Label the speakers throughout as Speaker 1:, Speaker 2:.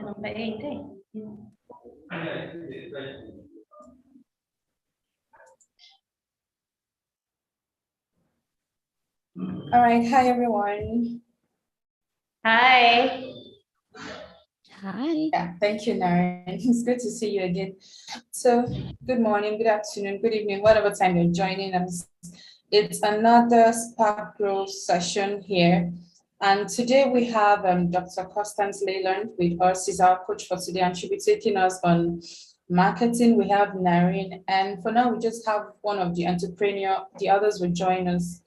Speaker 1: Number 8. Yeah.
Speaker 2: All right. Hi, everyone.
Speaker 1: Hi.
Speaker 3: Hi.
Speaker 2: Yeah, thank you, Naren. It's good to see you again. So, good morning, good afternoon, good evening, whatever time you're joining us. It's another Spark Growth session here. And today we have Dr. Constance Leyland with us. She's our coach for today, and she'll be taking us on marketing. We have Naren, and for now, we just have one of the entrepreneur. The others will join us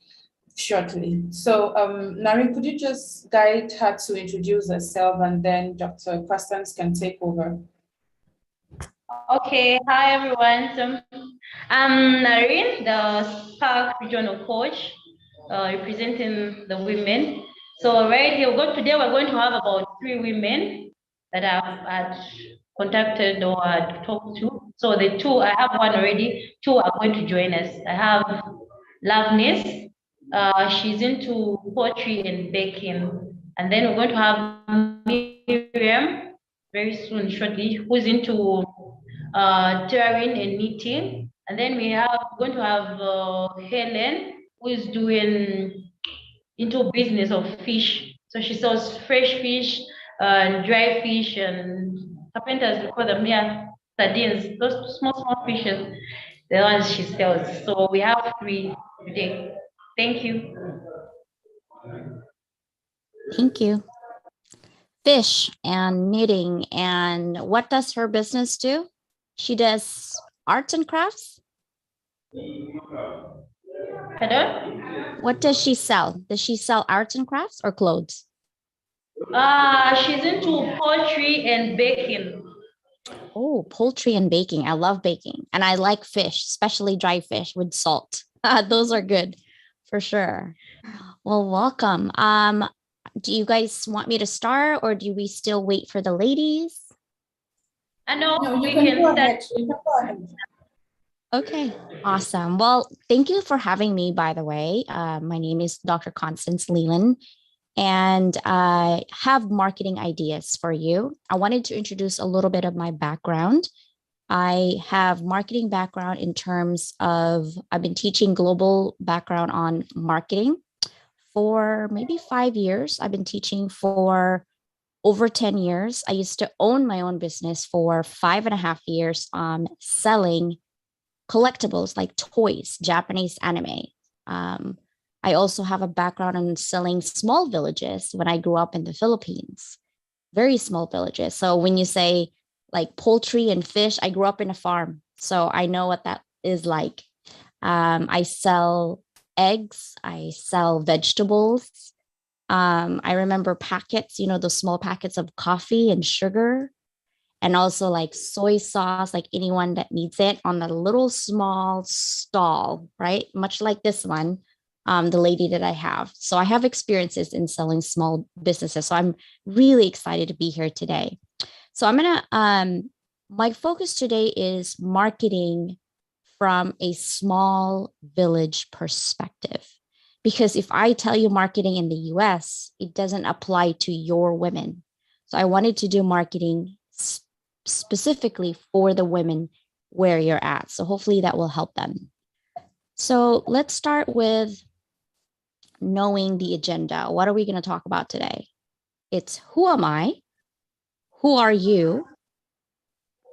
Speaker 2: shortly. So, Naren, could you just guide her to introduce herself, and then Dr. Constance can take over?
Speaker 1: Okay. Hi, everyone. So, I'm Narine, the Spark Regional Coach, representing the women. So, right here, today we're going to have about 3 women that I've had contacted or had talked to. So, the 2, I have one already, 2 are going to join us. I have Loveness. She's into poetry and baking. And then we're going to have Miriam very soon, shortly, who's into tailoring and knitting. And then going to have Helen, who is doing into business of fish. So she sells fresh fish and dry fish and carpenters, we call them, yeah, sardines, those small fishes, the ones she sells. So we have 3 today. Thank you.
Speaker 3: Thank you. Fish and knitting. And what does her business do? She does arts and crafts.
Speaker 1: Hello?
Speaker 3: What does she sell? Does she sell arts and crafts or clothes?
Speaker 1: She's into poultry and baking.
Speaker 3: Oh, poultry and baking. I love baking. And I like fish, especially dry fish with salt. Those are good for sure. Well, welcome. Do you guys want me to start or do we still wait for the ladies?
Speaker 1: I know
Speaker 2: No,
Speaker 1: we
Speaker 2: you can
Speaker 1: can
Speaker 2: go
Speaker 1: start.
Speaker 2: ahead. You can go ahead.
Speaker 3: Okay, awesome. Well, thank you for having me, by the way. My name is Dr. Constance Leland, and I have marketing ideas for you. I wanted to introduce a little bit of my background. I have marketing background in terms of, I've been teaching global background on marketing for maybe 5 years. I've been teaching for over 10 years. I used to own my own business for 5.5 years, selling collectibles like toys, Japanese anime. I also have a background in selling small villages when I grew up in the Philippines, very small villages. So when you say like poultry and fish, I grew up in a farm. So I know what that is like. I sell eggs, I sell vegetables. I remember packets, those small packets of coffee and sugar, and also like soy sauce, like anyone that needs it on a little small stall, right? Much like this one, the lady that I have. So I have experiences in selling small businesses. So I'm really excited to be here today. So my focus today is marketing from a small village perspective. Because if I tell you marketing in the US, it doesn't apply to your women. So I wanted to do marketing specifically for the women where you're at. So hopefully that will help them. So let's start with knowing the agenda. What are we going to talk about today? It's who am I? Who are you?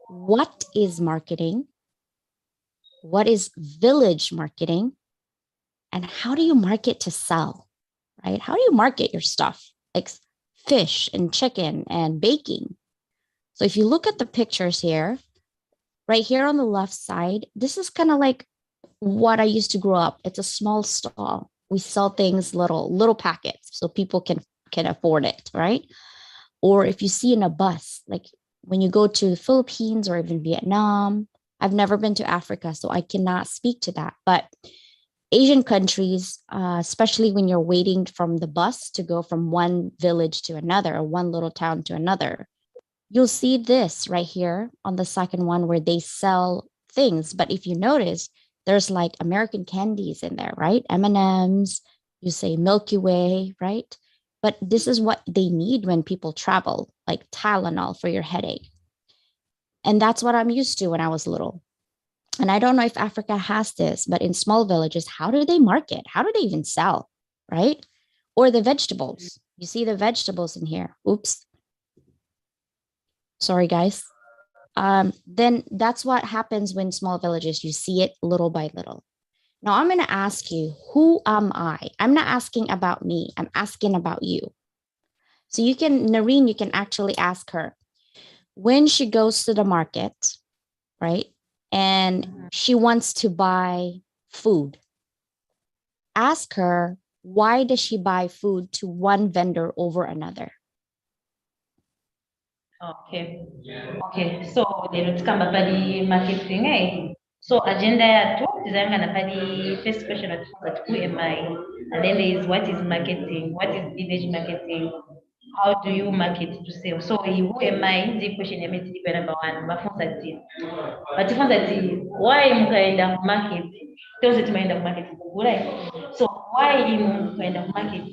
Speaker 3: What is marketing? What is village marketing? And how do you market to sell, right? How do you market your stuff like fish and chicken and baking? So if you look at the pictures here, right here on the left side, this is kind of like what I used to grow up. It's a small stall. We sell things little packets so people can afford it, right? Or if you see in a bus, like when you go to the Philippines or even Vietnam, I've never been to Africa, so I cannot speak to that. But Asian countries, especially when you're waiting from the bus to go from one village to another or one little town to another, you'll see this right here on the second one where they sell things. But if you notice, there's like American candies in there, right? M&Ms, you say Milky Way, right? but this is what they need when people travel, like Tylenol for your headache. And that's what I'm used to when I was little. And I don't know if Africa has this, but in small villages, how do they market? How do they even sell? Right? Or the vegetables. You see the vegetables in here. Oops. Sorry, guys. Then that's what happens when small villages, you see it little by little. Now I'm going to ask you, who am I? I'm not asking about me. I'm asking about you. So you can, Nareen, you can actually ask her when she goes to the market, right? And she wants to buy food. Ask her, why does she buy food to one vendor over another?
Speaker 1: Okay. Okay. So lero tikamba pali marketing So agenda yatu tizanga pali first question at who am I? And then there is what is marketing? What is village marketing? How do you market to sell? So who am I? The question ya meti number one. Mafunza ti. Batifunza ti why mukaenda market? Tose tumaenda market kugula. So why mukaenda market?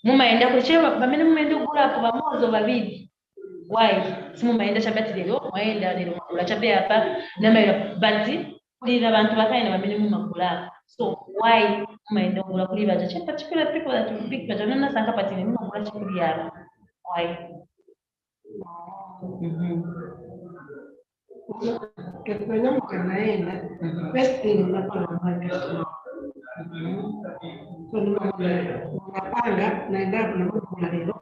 Speaker 1: Mumaenda kuchema pamene mumaenda kugula hapo bamozo babidi. Why? Simumaenda chabati lero, mwaenda lero makula chabe hapa na bati kulira abantu bakaina bamene mumakula. So why mumaenda kugula kuli baje? Che particular people that will pick baje nona sanga pati ni mumakula chakuli yaro. Why?
Speaker 4: First thing unapanga naenda kuna lero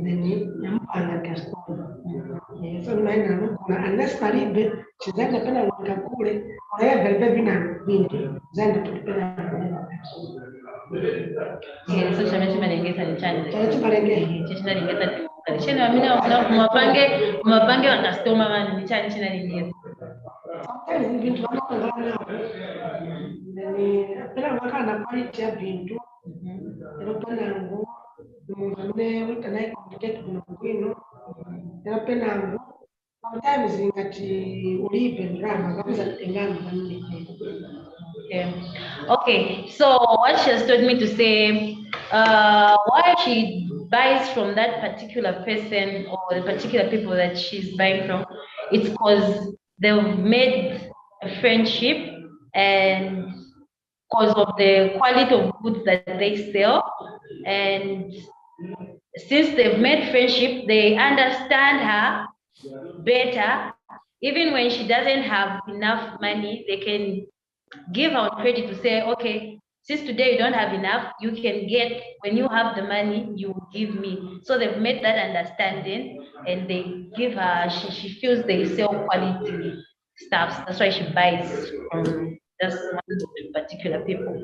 Speaker 4: nini nampanga customer so naenda kuna unless karibe chizanga pena wakakule haya bebe vina bintu zanda tupena
Speaker 1: So chama malengeza ni chani.
Speaker 4: chana
Speaker 1: Nalengeza chini amina na mapange wa customer wani ni chani nalengeza.
Speaker 4: sometimes bintu wanakangana nini pena wakana quality ya bintu ero panangu mune witanaye complicated kuno ero penangu sometimes ingati ulipe drama kabisa tengana nani.
Speaker 1: Okay, so what she has told me to say, why she buys from that particular person or the particular people that she's buying from, it's because they've made a friendship and because of the quality of goods that they sell. And since they've made friendship, they understand her better. Even when she doesn't have enough money, they can give out credit to say, okay, since today you don't have enough, you can get, when you have the money, you give me. So they've made that understanding and they give her, she feels they sell quality stuff. That's why she buys from just one particular people.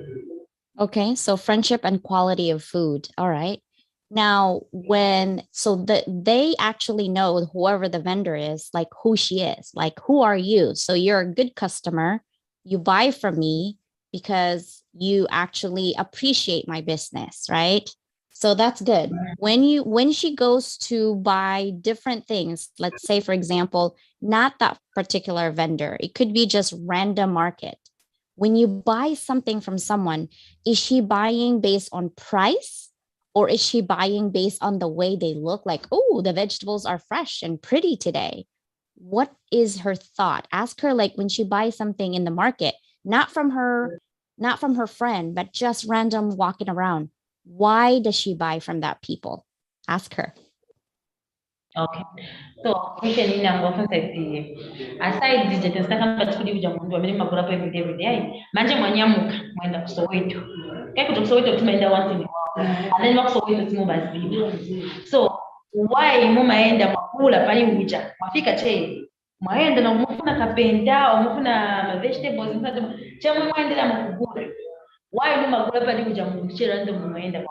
Speaker 3: Okay, so friendship and quality of food. All right. Now, they actually know whoever the vendor is, like who she is, like who are you? So you're a good customer. You buy from me because you actually appreciate my business, right? So that's good. When she goes to buy different things, let's say, for example, not that particular vendor, it could be just random market. When you buy something from someone, is she buying based on price? Or is she buying based on the way they look, like, oh, the vegetables are fresh and pretty today? What is her thought? Ask her, like, when she buys something in the market, not from her friend, but just random walking around. Why does she buy from that people? Ask her.
Speaker 1: Okay. So question ini yang often safety. Aside the jetensa kama tukudi kuja mundu ameni magura pa every day. Manje mwanyamuka mwenda kusoweto. Kaya kutokusoweto tumeenda once in a while. And then wakusoweto timu bazima. So why mumaenda makula pali uja? Mafika chei. Mwaenda na mufuna kapenda o mufuna vegetables mufuna chama mwaendela mukugula. Why mumagura pali uja mundu chera ndo mumaenda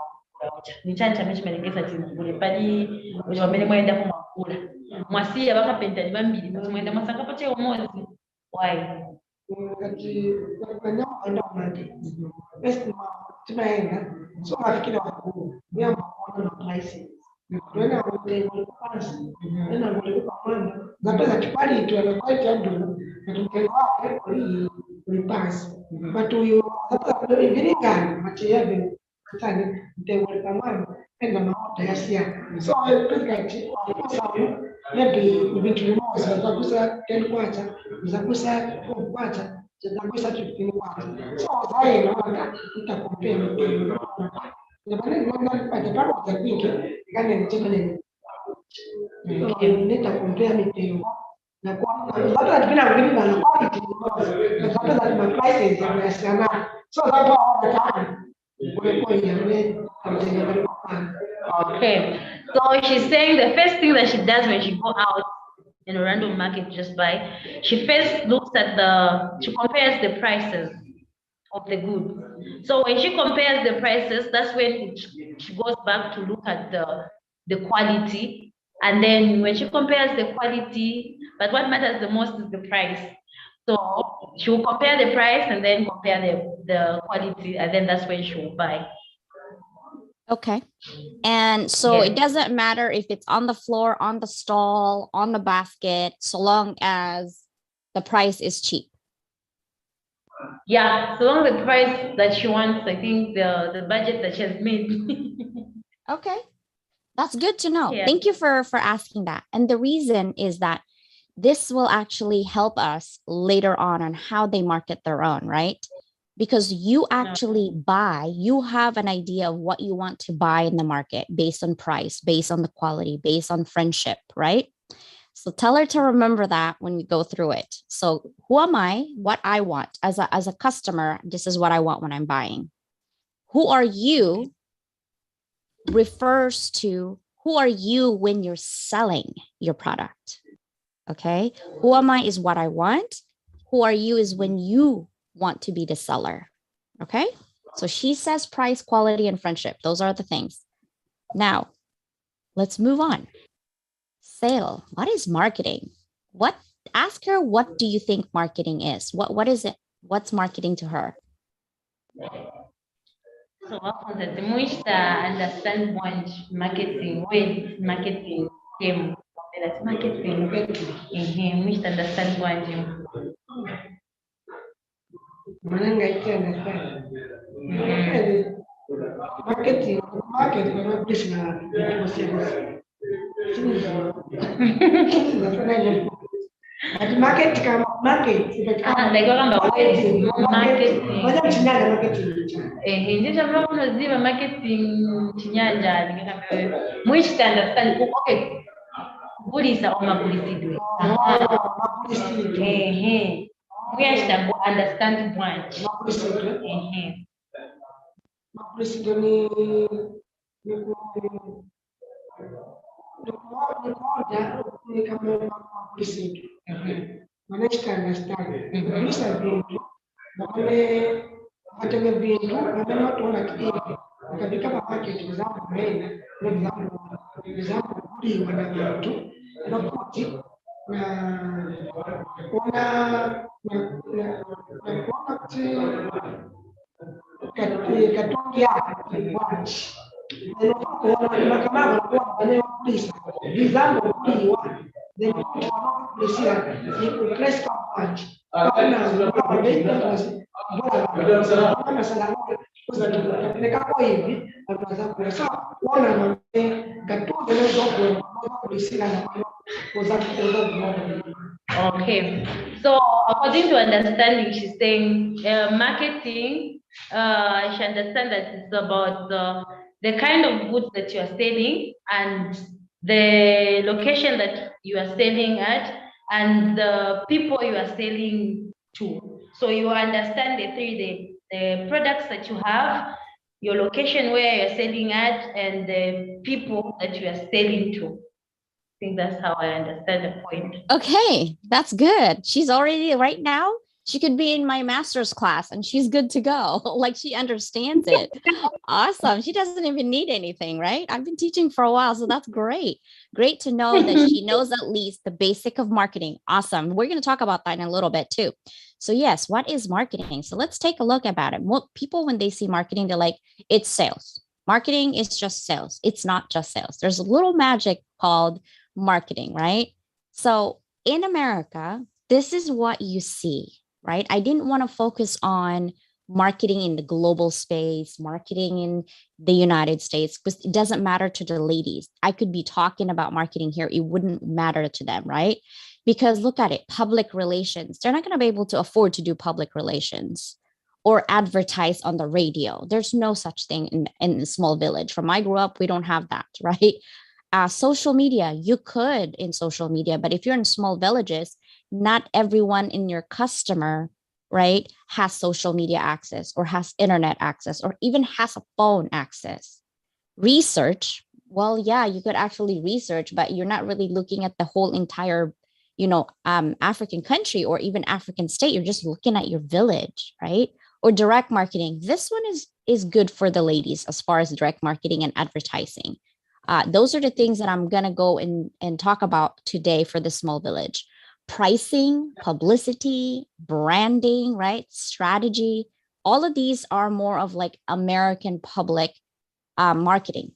Speaker 1: ni chancha mechi malengeza timu kule pali uja wamene mwaenda kumakula mwasiya bakapenta ni bambiri kuti mwenda masanga pache umozi why
Speaker 4: Kati kwenye enda umande best tunaenda so nafikiri wakuu ya makono na prices tunaenda kwa kwanza na ngole kwa mwana zapeza chipali tu na kwa chandu na tukengo hapo ni pass but you hata kwa vilingana mati yake they will come on and the mouth here. So I look at it maybe between more Zagusa 10 quarter, Zagusa 4 quarter, Zagusa 15 quarter. So I know that you can compare with the part of the thinking, can take need to compare with you. The quality, that has been a really the quality, the fact that my prices are less than that. So that's all the time.
Speaker 1: Okay, so she's saying the first thing that she does when she go out in a random market just buy, she first looks at she compares the prices of the goods. So when she compares the prices, that's when she goes back to look at the quality. And then when she compares the quality, but what matters the most is the price. So she will compare the price and then compare the quality, and then that's when she will buy.
Speaker 3: Okay. And so it doesn't matter if it's on the floor, on the stall, on the basket, so long as the price is cheap.
Speaker 1: Yeah, so long the price that she wants, I think the budget that she has made.
Speaker 3: Okay. That's good to know.
Speaker 1: Yeah.
Speaker 3: Thank you for asking that. And the reason is that this will actually help us later on how they market their own, right? Because you actually you have an idea of what you want to buy in the market based on price, based on the quality, based on friendship, right? So tell her to remember that when we go through it. So who am I? What I want as a customer, this is what I want when I'm buying. Who are you refers to who are you when you're selling your product. Okay. Who am I is what I want. Who are you is when you want to be the seller. Okay. So she says price, quality, and friendship. Those are the things. Now, let's move on. Sale. What is marketing? Ask her, what do you think marketing is? What is it? What's marketing to her?
Speaker 1: So that the most understand what marketing, when marketing came, that's marketing, which understand what
Speaker 4: Marketing, market, but market,
Speaker 1: like marketing unoziva marketing chinyanja which understand okay kugulisa omagulisidwe muyashita understand branch Okay, so according to understanding, she's saying marketing, she understands that it's about the kind of goods that you are selling and the location that you are selling at and the people you are selling to. So you understand the products that you have, your location where you're selling at, and the people that you are selling to. I think that's how I understand the point.
Speaker 3: Okay, that's good. She's already right now. She could be in my master's class and she's good to go. Like she understands it. Awesome. She doesn't even need anything, right? I've been teaching for a while, so that's great. Great to know that she knows at least the basic of marketing. Awesome. We're going to talk about that in a little bit too. So yes, what is marketing? So let's take a look about it. People, when they see marketing, they're like, it's sales. Marketing is just sales. It's not just sales. There's a little magic called marketing, right? So in America, this is what you see, right? I didn't want to focus on marketing in the global space, marketing in the United States, because it doesn't matter to the ladies. I could be talking about marketing here. It wouldn't matter to them, right? Because look at it, public relations. They're not going to be able to afford to do public relations or advertise on the radio. There's no such thing in a small village. From I grew up, we don't have that, right? Social media, you could in social media, but if you're in small villages, not everyone in your customer, right, has social media access or has internet access or even has a phone access. Research, well, yeah, you could actually research, but you're not really looking at the whole entire, African country or even African state. You're just looking at your village, right? Or direct marketing. This one is good for the ladies as far as direct marketing and advertising. Those are the things that I'm going to go and talk about today for the small village. Pricing, publicity, branding, right? Strategy. All of these are more of like American public marketing.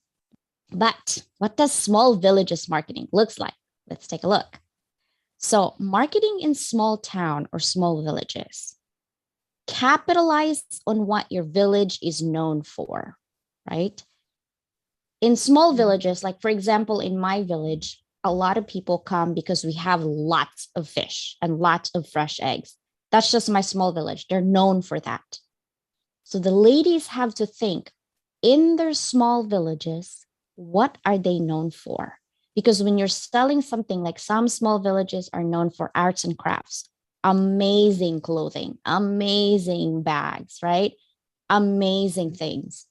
Speaker 3: But what does small villages marketing looks like? Let's take a look. So marketing in small town or small villages, capitalize on what your village is known for, right? In small villages, like for example, in my village, a lot of people come because we have lots of fish and lots of fresh eggs. That's just my small village. They're known for that. So the ladies have to think in their small villages, what are they known for? Because when you're selling something, like some small villages are known for arts and crafts, amazing clothing, amazing bags, right? Amazing things.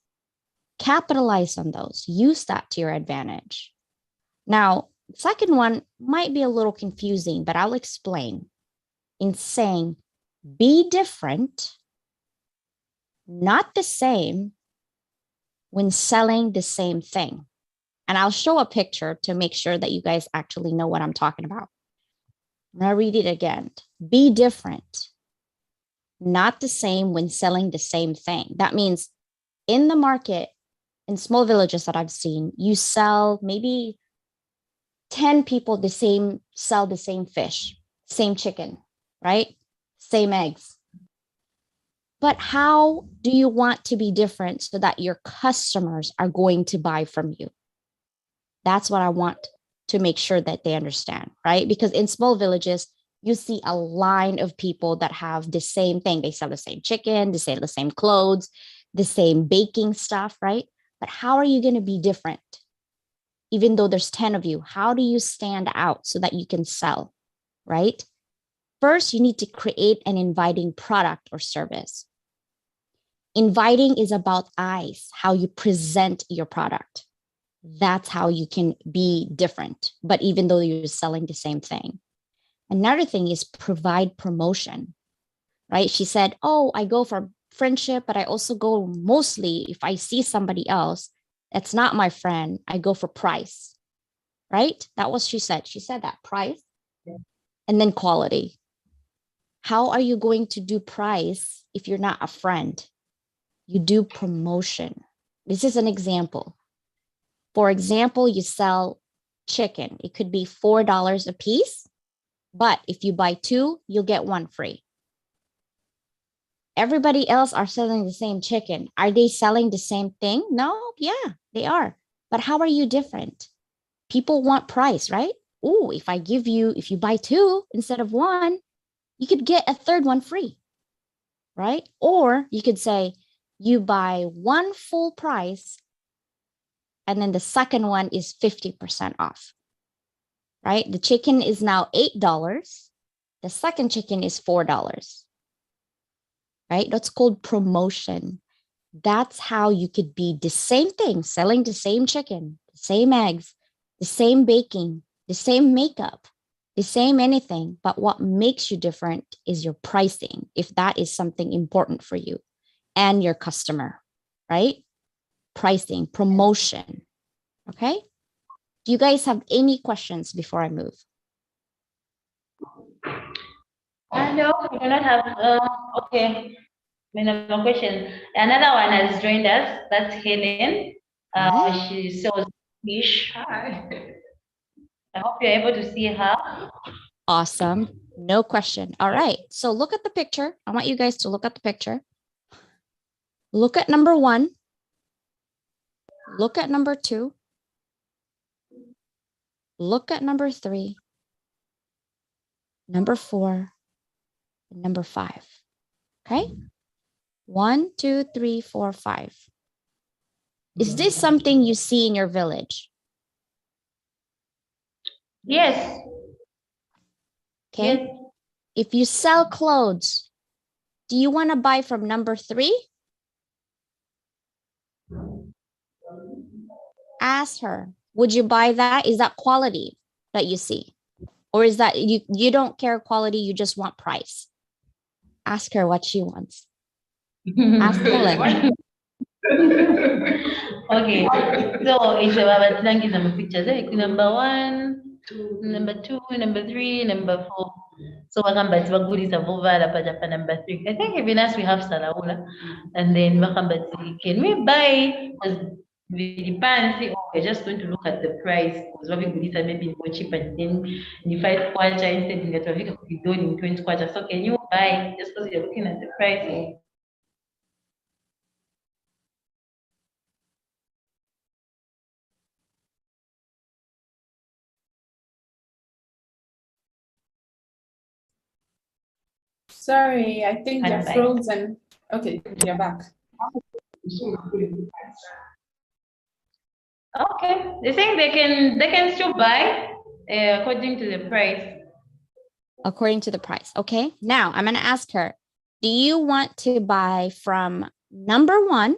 Speaker 3: Capitalize on those, use that to your advantage. Now, the second one might be a little confusing, but I'll explain. In saying, be different, not the same, when selling the same thing. And I'll show a picture to make sure that you guys actually know what I'm talking about. I'm going to read it again. Be different, not the same when selling the same thing. That means in the market, in small villages that I've seen, you sell maybe 10 people sell the same fish, same chicken, right? Same eggs. But how do you want to be different so that your customers are going to buy from you? That's what I want to make sure that they understand, right? Because in small villages, you see a line of people that have the same thing. They sell the same chicken, they sell the same clothes, the same baking stuff, right? But how are you going to be different? Even though there's 10 of you, how do you stand out so that you can sell, right? First, you need to create an inviting product or service. Inviting is about eyes, how you present your product. That's how you can be different, but even though you're selling the same thing. Another thing is provide promotion, right? She said, oh, I go for friendship, but I also go mostly if I see somebody else that's not my friend, I go for price, right? That was she said. She said that price and then quality. How are you going to do price if you're not a friend? You do promotion. This is an example. For example, you sell chicken. It could be $4 a piece, but if you buy two, you'll get one free. Everybody else are selling the same chicken. Are they selling the same thing? No, yeah, they are. But how are you different? People want price, right? Oh, if you buy two instead of one, you could get a third one free, right? Or you could say you buy one full price and then the second one is 50% off, right? The chicken is now $8. The second chicken is $4, right? That's called promotion. That's how you could be the same thing, selling the same chicken, the same eggs, the same baking, the same makeup, the same anything. But what makes you different is your pricing, if that is something important for you and your customer, right? Pricing, promotion. Okay. Do you guys have any questions before I move?
Speaker 1: No, we do not have. Okay. No question. Another one has joined us. That's Helen. She sells fish. I hope you're able to see her.
Speaker 3: Awesome. No question. All right. So look at the picture. I want you guys to look at the picture. Look at number 1. Look at number 2. Look at number 3, number 4, and number 5. Okay? 1, 2, 3, 4, 5. Is this something you see in your village?
Speaker 1: Yes.
Speaker 3: Okay.
Speaker 1: Yes.
Speaker 3: If you sell clothes, do you want to buy from number 3? Ask her, would you buy that? Is that quality that you see? Or is that you don't care quality, you just want price? Ask her what she wants. Ask Helen.
Speaker 1: Okay, so it's about ranking number pictures. Number 1, number 2, number 3, number 4. So wakamba tibagulisa vovala paja pa number 3. I think even as we have Salaula, and then wakamba can we buy? Because the fancy, or we're just going to look at the price. Because what we gulisa maybe more cheap, and then in 5 kwacha instead in the could be done in 20 kwacha. So can you buy just because you're looking at the price?
Speaker 2: Sorry, I think you're
Speaker 1: Bye-bye.
Speaker 2: frozen. Okay, you're back.
Speaker 1: Okay, they think they can still buy according to the price.
Speaker 3: According to the price. Okay. Now I'm going to ask her, do you want to buy from number 1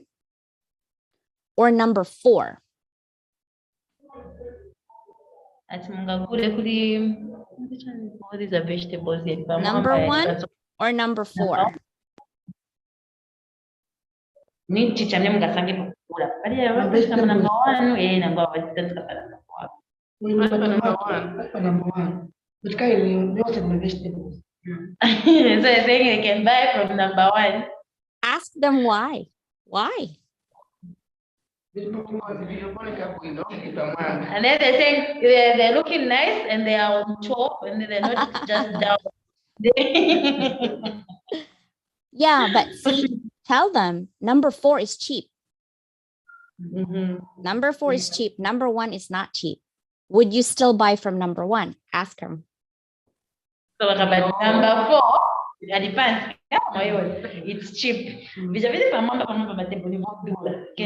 Speaker 3: or number 4?
Speaker 1: At Mungagure kuri all these are vegetables here.
Speaker 3: Number 1 or number 4?
Speaker 1: Ni chicha ne mugasange pakula. Bali ya watu kama number 1 nangwa wazitatu kapala.
Speaker 4: Number one. Which kind of lots of vegetables?
Speaker 1: So I think they can buy from number 1.
Speaker 3: Ask them why. Why?
Speaker 1: And then they think they're looking nice and they are on top and they're not just down.
Speaker 3: Yeah, but see, tell them number 4 is cheap.
Speaker 1: Mm-hmm.
Speaker 3: Number 4 is cheap. Number 1 is not cheap. Would you still buy from number 1? Ask them.
Speaker 1: So about number 4, it depends. It's cheap. Can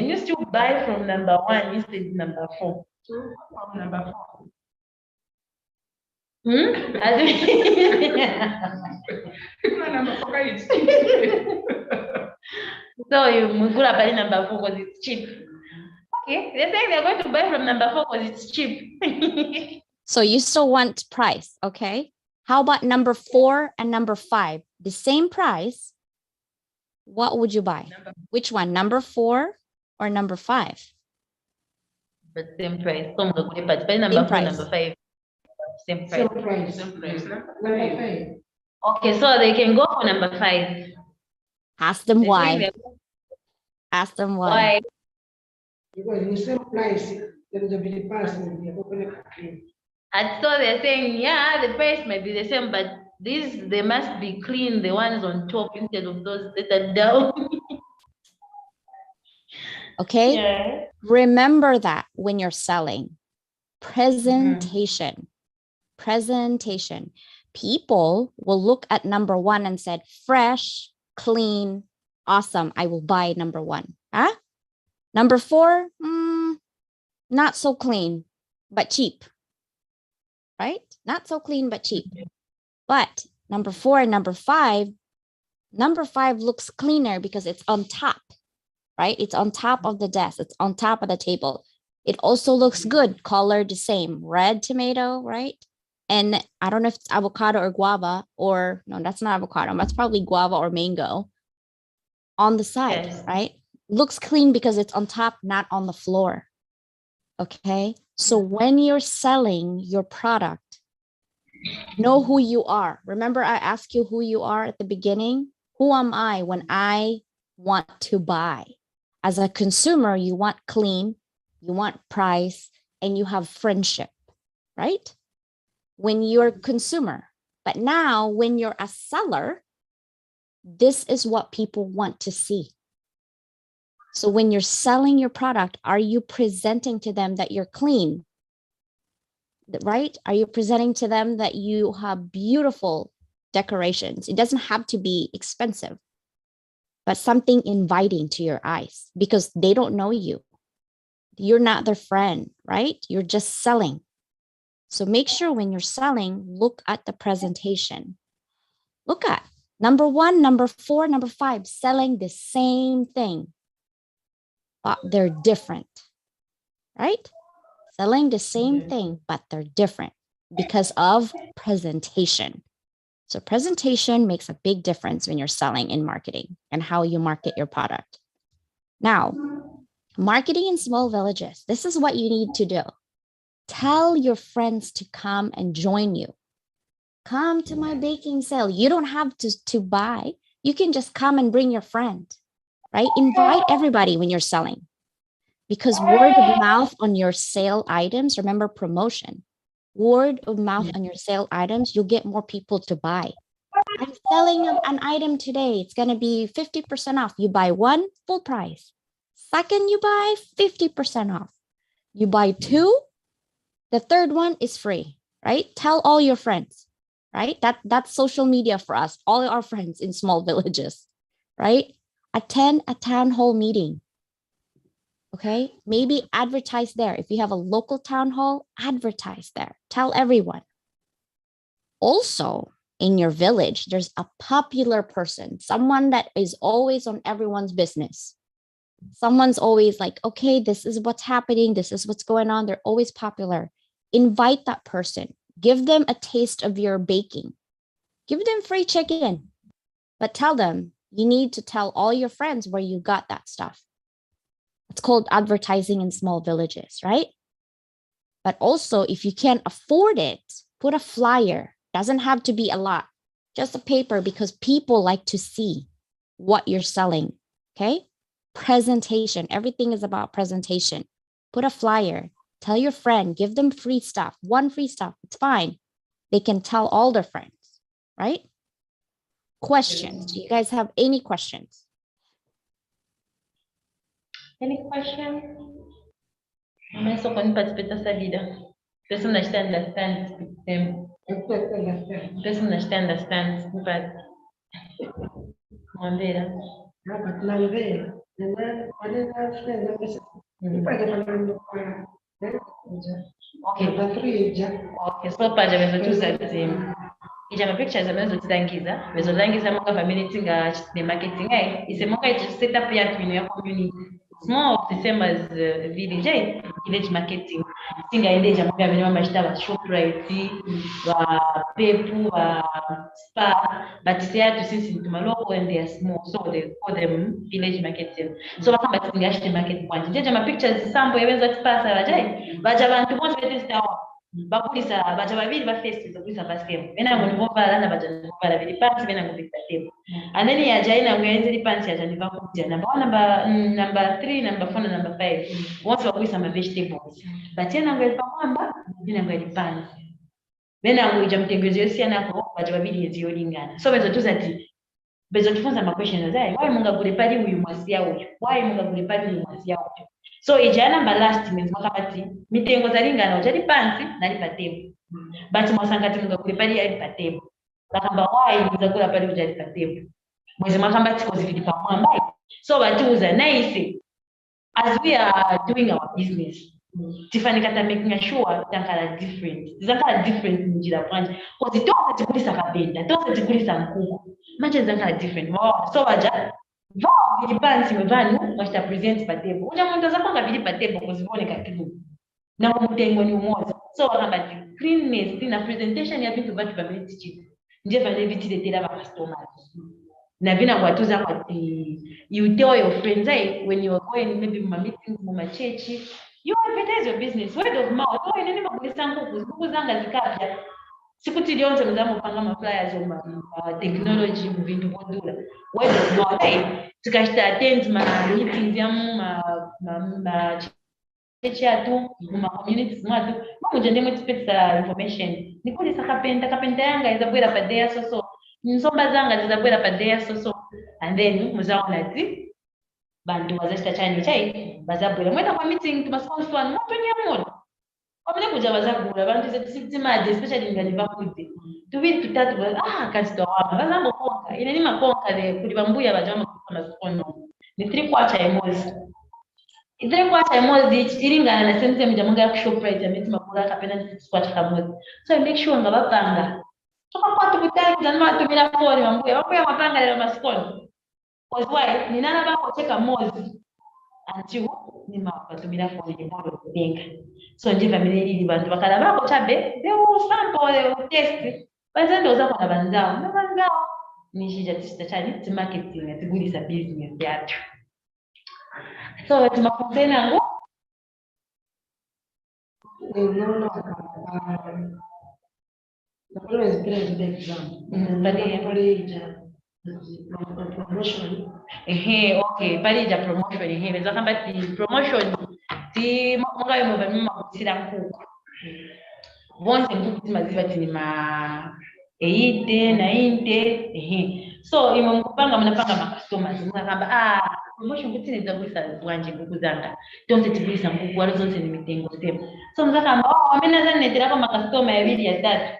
Speaker 1: you still buy from number 1 instead of number 4? Number 4. So you mugula buy number 4 because it's cheap. Okay, they're saying they're going to buy from number 4 because it's cheap.
Speaker 3: So you still want price, okay? How about number 4 and number 5? The same price. What would you buy? Which one? Number 4 or number 5?
Speaker 1: But same price. So number 4, number 5. Same price.
Speaker 4: Same price.
Speaker 1: Same price.
Speaker 4: Number 5.
Speaker 1: Okay, so they can go for number 5.
Speaker 3: Ask them why. Ask them why.
Speaker 1: Why?
Speaker 4: Because in the same price, there is a big person.
Speaker 1: And so they're saying, yeah, the price might be the same, but they must be clean, the ones on top instead of those that are down.
Speaker 3: Okay?
Speaker 1: Yeah.
Speaker 3: Remember that when you're selling. Presentation. Presentation. People will look at number 1 and said, fresh, clean, awesome. I will buy number 1. Huh? Number 4, not so clean, but cheap. Right? Not so clean, but cheap. But number 4 and number 5 looks cleaner because it's on top, right? It's on top of the desk. It's on top of the table. It also looks good, color the same, red tomato, right? And I don't know if it's avocado or guava, or no, that's not avocado. That's probably guava or mango on the side,
Speaker 1: Yes.
Speaker 3: right? Looks clean because it's on top, not on the floor. Okay. So when you're selling your product, know who you are. Remember, I asked you who you are at the beginning. Who am I when I want to buy? As a consumer, you want clean, you want price, and you have friendship, right? When you're a consumer. But now when you're a seller, this is what people want to see. So when you're selling your product, are you presenting to them that you're clean? Right? Are you presenting to them that you have beautiful decorations? It doesn't have to be expensive, but something inviting to your eyes because they don't know you. You're not their friend, right? You're just selling. So make sure when you're selling, look at the presentation. Look at number 1, number 4, number 5, selling the same thing, but they're different, right? Selling the same thing, but they're different because of presentation. So presentation makes a big difference when you're selling in marketing and how you market your product. Now, marketing in small villages, this is what you need to do. Tell your friends to come and join you. Come to my baking sale. You don't have to buy. You can just come and bring your friend, right? Invite everybody when you're selling because word of mouth on your sale items, remember promotion, word of mouth on your sale items, you'll get more people to buy. I'm selling an item today. It's going to be 50% off. You buy one, full price. Second, you buy 50% off. You buy two, the third one is free, right? Tell all your friends, right? That's social media for us, all our friends in small villages, right? Attend a town hall meeting. Okay, maybe advertise there. If you have a local town hall, advertise there. Tell everyone. Also, in your village, there's a popular person, someone that is always on everyone's business. Someone's always like, okay, this is what's happening. This is what's going on. They're always popular. Invite that person. Give them a taste of your baking. Give them free chicken. But tell them, you need to tell all your friends where you got that stuff. It's called advertising in small villages, right? But also, if you can't afford it, put a flyer. Doesn't have to be a lot, just a paper because people like to see what you're selling, okay? Presentation, everything is about presentation. Put a flyer, tell your friend, give them free stuff, one free stuff, it's fine. They can tell all their friends, right? Questions, do you guys have any questions?
Speaker 1: Any question? I'm also going to participate as a leader. Person understands them. Person understands, but on there. Okay, so paja bezotuza ija mapictures amezotidangiza bezodangiza mwaka community nga the marketing is a market set up ya twino community. It's more of the same as village marketing. Singa indeja mwaka bino mashita ShopRite, Pepu, Spa, but they are to since into Maloko and they are small, so they call them village marketing. So wakamba tinga the market point. Jeja mapictures sample yabenza tipasa bajai. Baja bantu bonse betesta bakulisa baja babiri bafesti zokulisa basket bena ngo ngovala na baja ngovala bili pants bena ngo bitatibu and then ya jaina ngo yenzi pants ya jani bakuja number 3 number 4 number 5 once wakulisa ma vegetables but yana ngo elipamwamba bena ngo pants bena ngo ija mtengezo yosia nako baja babiri yeziyo lingana so bezo tuzati bezo tufunza ma questions zai why munga kulepali uyu mwasia uyu why munga kulepali uyu mwasia uyu. So ijana last means makabati mitengo zalingana ujali pansi nali patebo but mwasangati munga kulipali ali patebo bakamba why munga kula pali ujali patebo mwezi makambati kozifidi pa mwamba so batuza nice as we are doing our business tifani kata making sure tankala different njira kwanje kozi toka tikulisa kabenda toka tikulisa nkuku manje zankala different so waja vao vilipansi mevanu mwashita present patebo uja mwendo za panga vili patebo kuzivone kakilimu na mtengo ni umoza so wakambati cleanness na presentation ya vitu vatu pameti chitu nje vane viti letela wa customers na vina kwa tuza kwa you tell your friends when you are going maybe ma meetings ma church you advertise your business word of mouth oh nini mabulisa nguku zanga zikapya sikuti lionze mzamu panga ma flyers o technology vintu bodula word of mouth tukashita attend ma meetings ya ma church yatu ma communities mwatu mmoja ndimo tipesa information nikuli kapenta yanga izabwera padea so nsomba zanga zizabwera padea so and then muzaona ati bantu bazachita chani chai bazabwera mwenda kwa meeting tumasponsorwa moto nyamoto pamene kuja bazagula bantu timaje especially ngani vakuti tuviri tutatu kazito wapa vazambokonka ine nimakonka kuti vambuya vaja vamakonka masikono ni 3/4 emozi 3/4 emozi ichiringana na same jamanga ya Shoprite ameti makula kapena 6/4 kamozi so I make sure nga vapanga tokakwatu kutali kujani vatumira foni vambuya mapanga lero masikono because why ninana vakocheka mozi until nimawapatumira foni imoro kudenga so njiva milili bantu bakala bako chabe they will sample they will test bazandoza kwa banzao na banzao nishija tisitachani ti marketing atigulisa business yatu so tumafontaine ngo
Speaker 4: No. The problem is getting the exam. Promotion.
Speaker 1: Okay, palija promotion beza kamba ti promotion ti monga yo mama kusira nkuku bonse nkuku timaziva tini ma 80 90 so imo mkupanga mnapanga ma customers mkakamba promotion kuti ni zabulisa bwanje nkuku zanga tonse tibulisa nkuku walo zonse ni mitengo stem so mkakamba wamena zanetera kwa customer ya bili ya tatu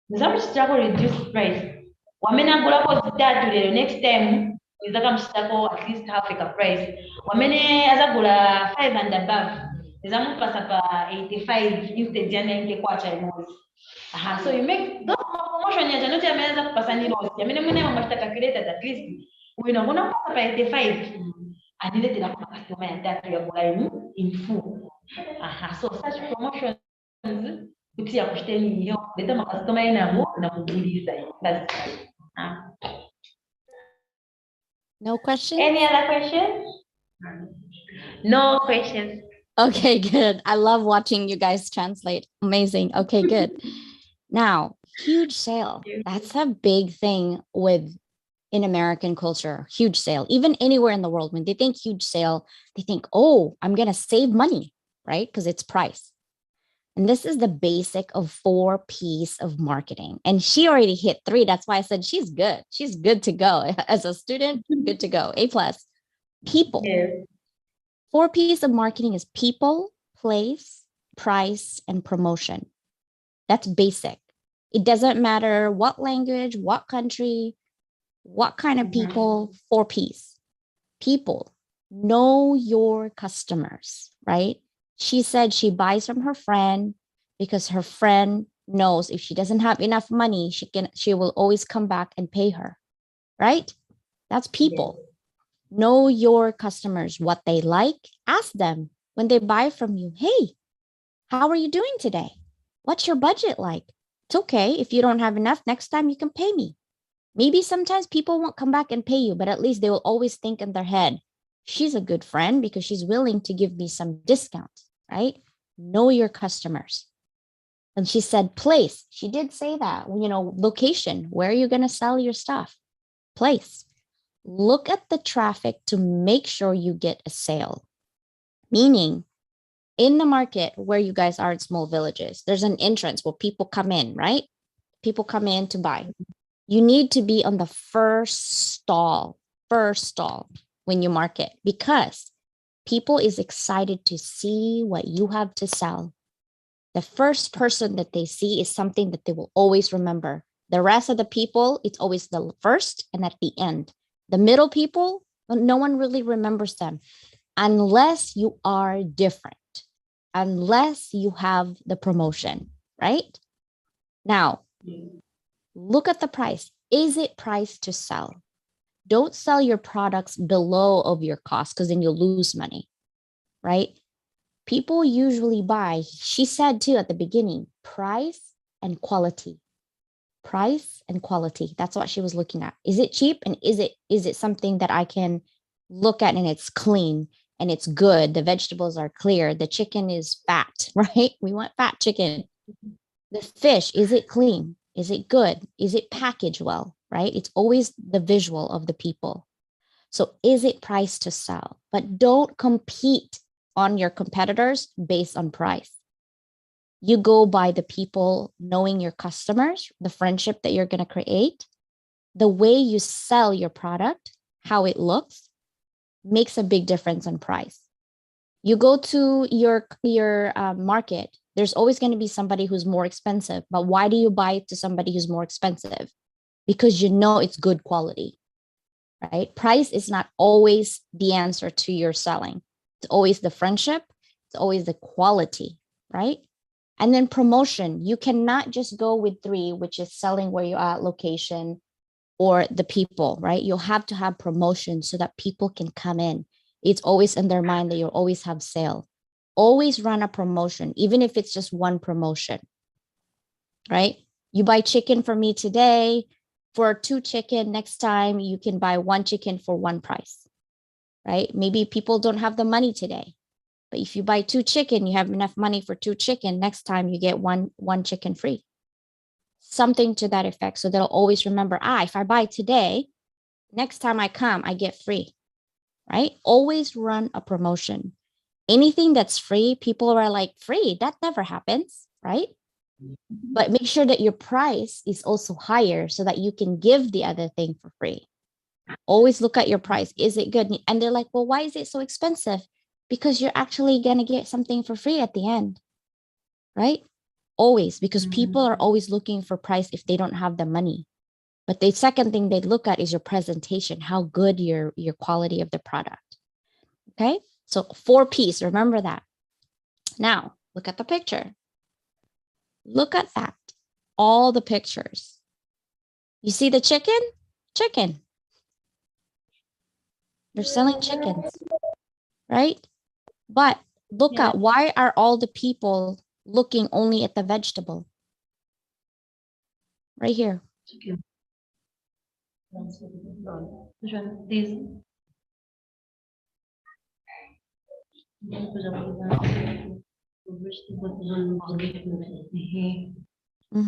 Speaker 1: nzamuchitako reduce price wamena ngula ko zitatu lero next time nizaka mshitako at least half a price wamene azagula 5 and above nizamupasa pa 85 instead ya 90 kwa cha emozi so you make those promotion ya janoti ameanza kupasa ni loss yamene mwene mama calculator at least uinagona kupasa pa 85 anilete la kwa customer ya tatu ya kula in full so such promotions kutia kushteni hiyo leta makastoma yangu na kugulisa that's
Speaker 3: No questions?
Speaker 1: Any other questions? No questions.
Speaker 3: Okay, good. I love watching you guys translate. Amazing. Okay, good. Now, huge sale. That's a big thing in American culture. Huge sale. Even anywhere in the world, when they think huge sale, they think, oh, I'm going to save money, right? Because it's price. And this is the basic of 4 P's of marketing. And she already hit 3. That's why I said she's good. She's good to go. As a student, good to go. A+. People.
Speaker 1: Yes.
Speaker 3: 4 P's of marketing is people, place, price, and promotion. That's basic. It doesn't matter what language, what country, what kind of people, 4 P's. People. Know your customers, right? She said she buys from her friend because her friend knows if she doesn't have enough money, she will always come back and pay her, right? That's people. Yes. Know your customers, what they like. Ask them when they buy from you, hey, how are you doing today? What's your budget like? It's okay. If you don't have enough, next time you can pay me. Maybe sometimes people won't come back and pay you, but at least they will always think in their head, she's a good friend because she's willing to give me some discount. Right? Know your customers. And she said, place. She did say that, location. Where are you going to sell your stuff? Place. Look at the traffic to make sure you get a sale. Meaning, in the market where you guys are in small villages, there's an entrance where people come in, right? People come in to buy. You need to be on the first stall when you market because people is excited to see what you have to sell. The first person that they see is something that they will always remember. The rest of the people, it's always the first and at the end. The middle people, no one really remembers them unless you are different, unless you have the promotion, right? Now, look at the price. Is it priced to sell? Don't sell your products below of your cost because then you'll lose money, right? People usually buy, she said too at the beginning, price and quality. Price and quality. That's what she was looking at. Is it cheap? And is it something that I can look at and it's clean and it's good? The vegetables are clear. The chicken is fat, right? We want fat chicken. The fish, is it clean? Is it good? Is it packaged well? Right? It's always the visual of the people. So is it priced to sell? But don't compete on your competitors based on price. You go by the people, knowing your customers, the friendship that you're going to create, the way you sell your product, how it looks, makes a big difference on price. You go to your market, there's always going to be somebody who's more expensive. But why do you buy to somebody who's more expensive? Because you know it's good quality, right? Price is not always the answer to your selling. It's always the friendship. It's always the quality, right? And then promotion. You cannot just go with 3, which is selling where you are at, location, or the people, right? You'll have to have promotion so that people can come in. It's always in their mind that you'll always have sale. Always run a promotion, even if it's just one promotion, right? You buy chicken for me today for 2 chicken. Next time you can buy 1 chicken for 1 price, right? Maybe people don't have the money today, but if you buy 2 chicken, you have enough money for 2 chicken. Next time you get one chicken free. Something to that effect. So they'll always remember, if I buy today, next time I come, I get free, right? Always run a promotion. Anything that's free, people are like, free, that never happens, right? But make sure that your price is also higher so that you can give the other thing for free. Always look at your price. Is it good? And they're like, well, why is it so expensive? Because you're actually going to get something for free at the end, right? Always, because people are always looking for price if they don't have the money. But the second thing they look at is your presentation, how good your quality of the product. Okay, so 4 P's, remember that. Now, look at the picture. Look at that, all the pictures. You see the chicken? Chicken. They're selling chickens, right? But look at, why are all the people looking only at the vegetable? Right here.
Speaker 1: Chicken. Which one? These.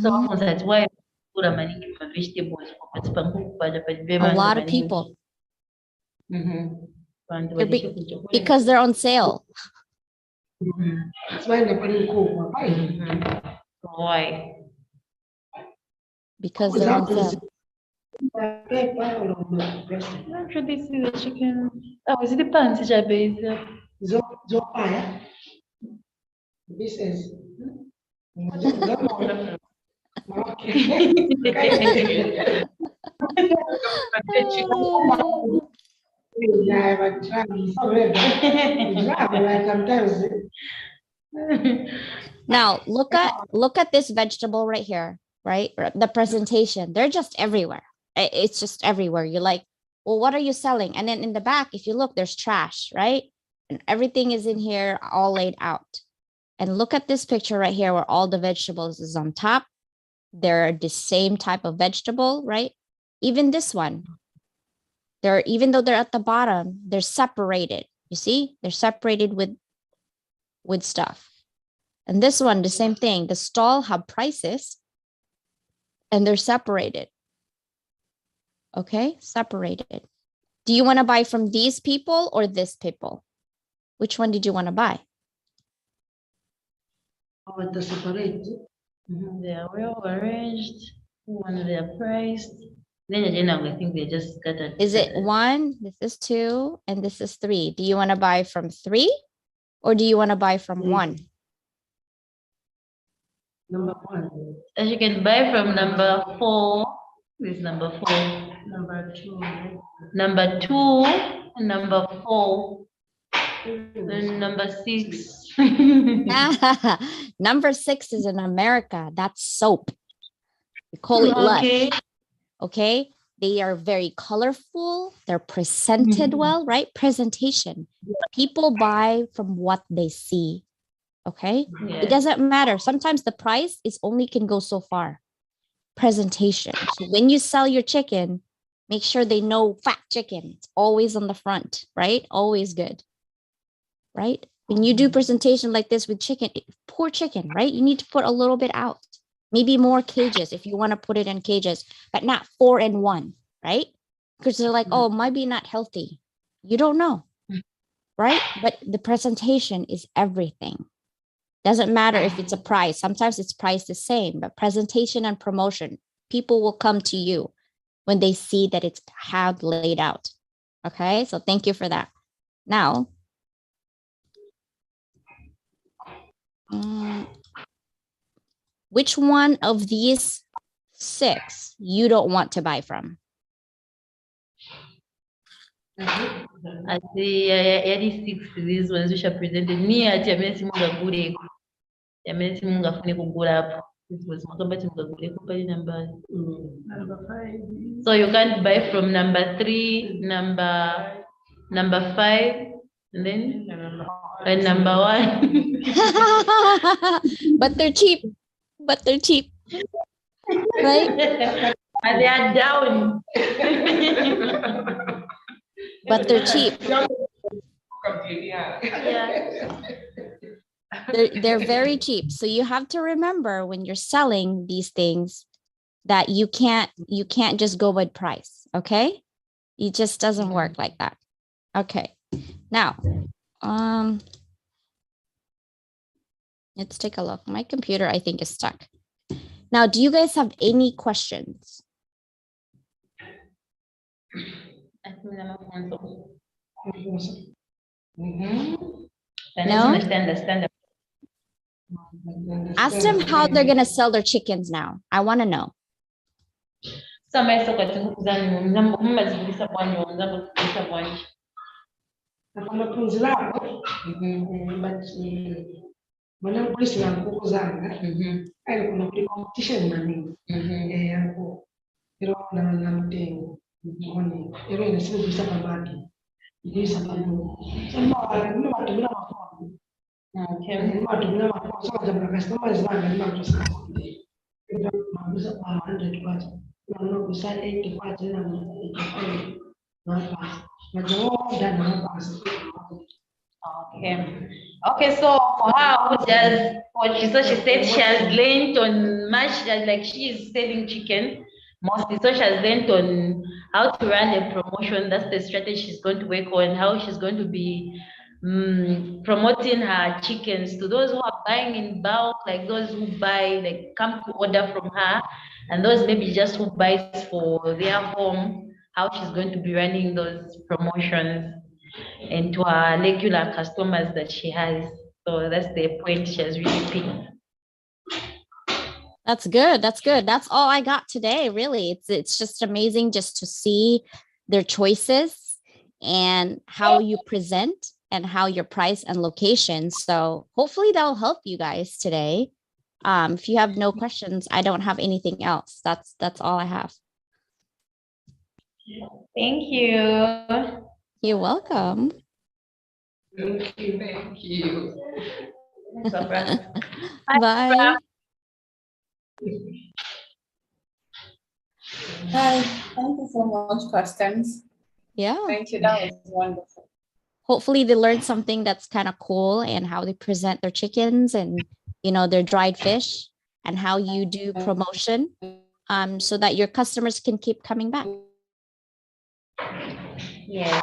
Speaker 1: So that's why put a many vegetables.
Speaker 3: A lot of people. Because they're on sale.
Speaker 4: That's why they're putting cool.
Speaker 1: Why?
Speaker 3: Because they're on sale.
Speaker 1: Actually, this is the chicken. Oh, is it the pants, Jabez?
Speaker 4: This is.
Speaker 3: Now look at this vegetable right here, right? The presentation, they're just everywhere. It's just everywhere. You're like, well, what are you selling? And then in the back, if you look, there's trash, right? And everything is in here all laid out. And look at this picture right here where all the vegetables is on top. They're the same type of vegetable, right? Even this one, even though they're at the bottom, they're separated. You see, they're separated with stuff. And this one, the same thing. The stall have prices and they're separated. Okay, separated. Do you want to buy from these people or this people? Which one did you want to buy?
Speaker 4: Oh, the separate.
Speaker 1: They are well arranged. One they are priced. Then again, I think they just scattered.
Speaker 3: Is it 1? This is 2, and this is 3. Do you want to buy from 3, or do you want to buy from 1?
Speaker 4: Number 1.
Speaker 1: As you can buy from number 4. This is number 4.
Speaker 4: Number 2.
Speaker 1: Number 2 and number 4. Then number 6.
Speaker 3: Number 6 is in America. That's soap. We call it Lush. Okay. They are very colorful. They're presented well, right? Presentation. People buy from what they see. Okay. It doesn't matter. Sometimes the price is only can go so far. Presentation. So when you sell your chicken, make sure they know fat chicken. It's always on the front, right? Always good. Right? When you do presentation like this with chicken, poor chicken, right? You need to put a little bit out. Maybe more cages if you want to put it in cages, but not 4 in 1, right? Because they're like, oh, maybe not healthy. You don't know, right? But the presentation is everything. Doesn't matter if it's a price. Sometimes it's priced the same, but presentation and promotion, people will come to you when they see that it's how laid out. Okay, so thank you for that. Now, which one of these 6 you don't want to buy from?
Speaker 1: Ati yali 6 these ones which are presented me ati amene simungaguleko. Amene simungafune kugulapo. This was makamba timungaguleko pali number. So you can't buy from number 3, number 5, and then and number 1.
Speaker 3: But they're cheap. Right?
Speaker 1: And they are down.
Speaker 3: But they're cheap.
Speaker 1: Yeah.
Speaker 3: They're very cheap. So you have to remember when you're selling these things that you can't just go by price, okay? It just doesn't work like that. Okay. Now, let's take a look. My computer, I think, is stuck. Now, do you guys have any questions?
Speaker 1: I think I'm a phone.
Speaker 3: No?
Speaker 1: Understand.
Speaker 3: Ask them how they're going to sell their chickens now. I want to know.
Speaker 1: Somebody so got mumazigulisa bwanyi onzangu zigulisa bwanyi.
Speaker 4: Amaphunzirapo banamugulisa nkoko zange ali kuno kuli competition maningi yanko ero namutengo ero ine simugulisa pamaki igulisa pamoja nimatumira amafoni nimatumira amafoni so kaja customers bange nimatusa naguza kwa 100 kwacha naguza 80 kwacha na 85 napasa najaoda napasa.
Speaker 1: Okay, so for her, she said she has learned on much, like she is selling chicken mostly, so she has learned on how to run a promotion. That's the strategy she's going to work on, how she's going to be promoting her chickens to those who are buying in bulk, like those who buy, like come to order from her, and those maybe just who buys for their home, how she's going to be running those promotions and to her regular customers that she has. So that's the point she has really picked.
Speaker 3: That's good. That's all I got today, really. It's just amazing just to see their choices and how you present and how your price and location. So hopefully that'll help you guys today. If you have no questions, I don't have anything else. That's all I have.
Speaker 1: Thank you.
Speaker 3: You're welcome.
Speaker 4: Thank you.
Speaker 3: Bye.
Speaker 2: Hi, thank you so much, Constance.
Speaker 3: Yeah.
Speaker 2: Thank you, that was wonderful.
Speaker 3: Hopefully they learned something that's kind of cool and how they present their chickens and, you know, their dried fish and how you do promotion so that your customers can keep coming back. Yeah.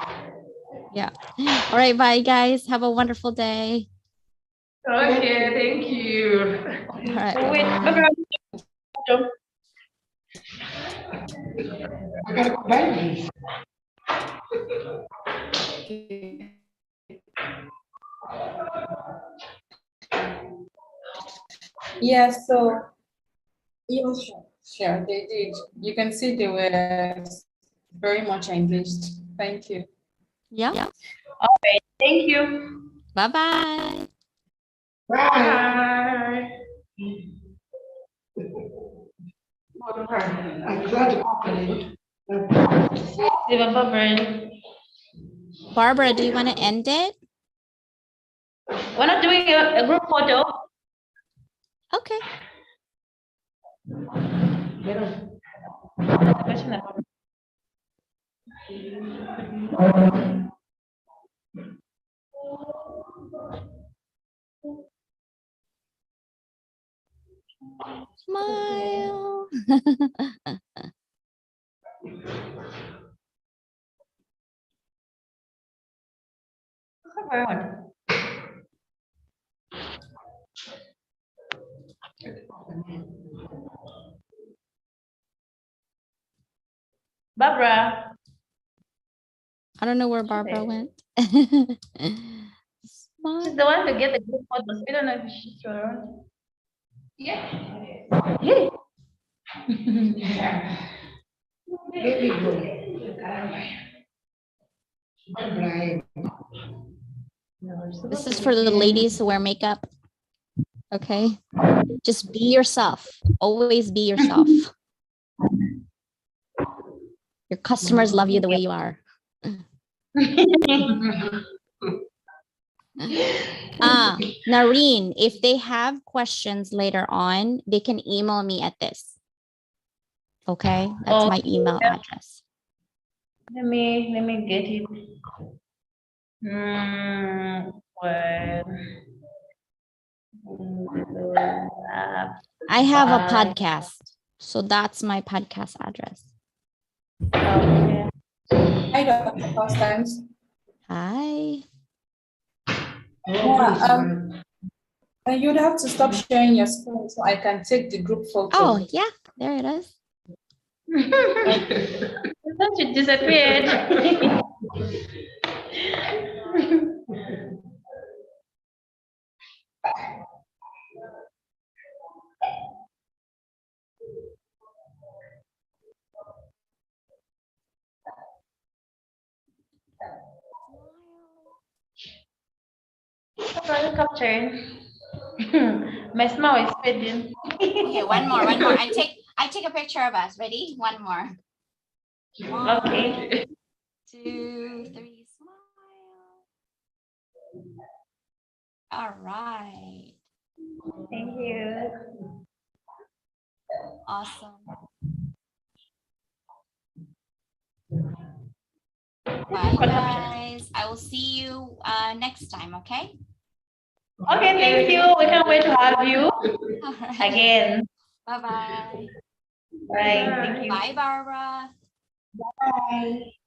Speaker 3: All right. Bye, guys. Have a wonderful day.
Speaker 1: Okay, thank you.
Speaker 3: All right.
Speaker 1: Wait,
Speaker 4: I gotta go back.
Speaker 2: Yeah, so yeah, sure, they did. You can see they were very much engaged. Thank you.
Speaker 3: Yeah.
Speaker 1: okay, thank you.
Speaker 3: Bye-bye.
Speaker 4: Bye. I'm glad to compliment.
Speaker 3: Barbara, do you want to end it?
Speaker 1: We're not doing a group photo.
Speaker 3: Okay. Smile.
Speaker 1: Barbara.
Speaker 3: I don't know where Barbara went.
Speaker 1: She's
Speaker 3: Smile.
Speaker 1: the one to get the good photos. We don't know if she's around. Yeah. Yeah.
Speaker 4: Baby boy. Brian.
Speaker 3: This is for the ladies who wear makeup. Okay. Just be yourself. Always be yourself. Your customers love you the way you are. Nareen, if they have questions later on, they can email me at this. Okay, that's my email address.
Speaker 1: Let me get it. Well,
Speaker 3: I have a podcast, so that's my podcast address.
Speaker 1: okay.
Speaker 2: Hi, Dr. Constance.
Speaker 3: Hi.
Speaker 2: You'd have to stop sharing your screen so I can take the group photo.
Speaker 3: Oh, yeah, there it is.
Speaker 1: Then she disappeared. Capturing. My smile is fading.
Speaker 3: Okay, one more. I take a picture of us. Ready? One more.
Speaker 1: Okay.
Speaker 3: 2, 3, smile. All right.
Speaker 1: Thank you.
Speaker 3: Awesome. Bye, guys. I will see you next time, okay?
Speaker 1: Okay, thank you. We can't wait to have you
Speaker 3: All right.
Speaker 1: again.
Speaker 3: Bye-bye.
Speaker 1: Bye. Thank you.
Speaker 3: Bye, Barbara.
Speaker 1: Bye.